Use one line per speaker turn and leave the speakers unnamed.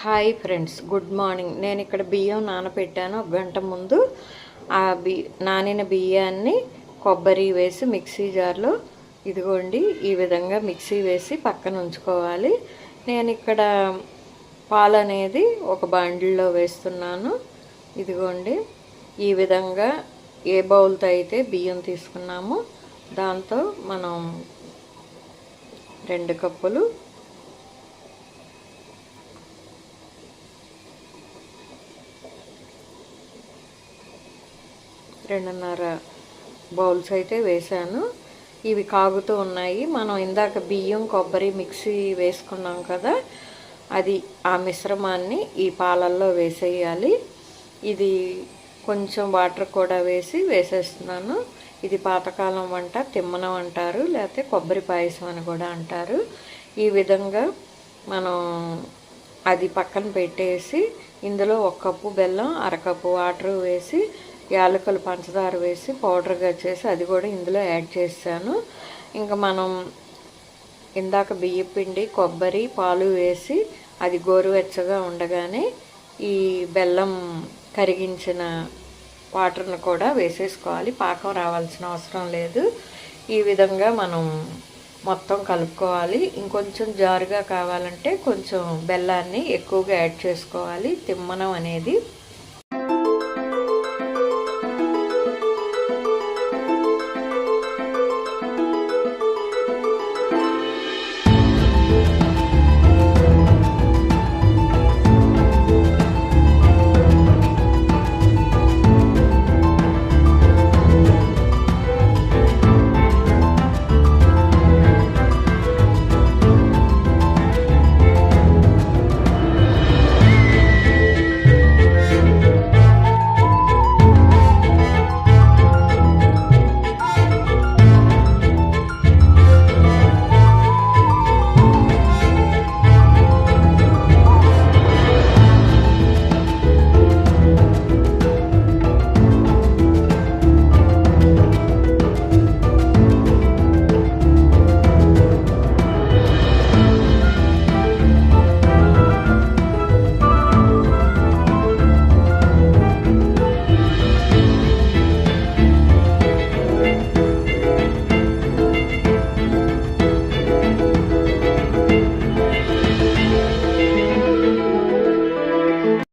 Hi friends, good morning. నేను ఇక్కడ బియ్యం నానబెట్టాను ఒక గంట ముందు. ఆ నానిన బియ్యాన్ని కొబ్బరి వేసి మిక్సీ జార్లో ఇదిగోండి ఈ విధంగా మిక్సీ వేసి పక్కన ఉంచుకోవాలి. నేను ఇక్కడ పాలు అనేది ఒక బండిల్లో వేస్తున్నాను. ఇదిగోండి ఈ విధంగా ఏ బౌల్తో అయితే బియ్యం తీసుకున్నామో దాంతో మనం 2 కప్పులు 2.5 బౌల్స్ అయితే వేసాను. ఇవి కాగుతూ ఉన్నాయి. మనం ఇందాక బియ్యం కొబ్బరి మిక్సీ వేసుకున్నాం కదా, అది ఆ మిశ్రమాన్ని ఈ పాలల్లో వేసేయాలి. ఇది కొంచెం వాటర్ కూడా వేసేస్తున్నాను. ఇది పాతకాలం వంట, తిమ్మనం అంటారు, లేకపోతే కొబ్బరి పాయసం అని కూడా అంటారు. ఈ విధంగా మనం అది పక్కన పెట్టేసి ఇందులో 1 కప్పు బెల్లం, 1/2 కప్పు వాటర్ వేసి యాలకులు పంచదార వేసి పౌడర్గా చేసి అది కూడా ఇందులో యాడ్ చేశాను. ఇంకా మనం ఇందాక బియ్యం పిండి కొబ్బరి పాలు వేసి అది గోరువెచ్చగా ఉండగానే ఈ బెల్లం కరిగించిన వాటర్ను కూడా వేసేసుకోవాలి. పాకం రావాల్సిన అవసరం లేదు. ఈ విధంగా మనం మొత్తం కలుపుకోవాలి. ఇంకొంచెం జారుగా కావాలంటే కొంచెం బెల్లాన్ని ఎక్కువగా యాడ్ చేసుకోవాలి. తిమ్మనం అనేది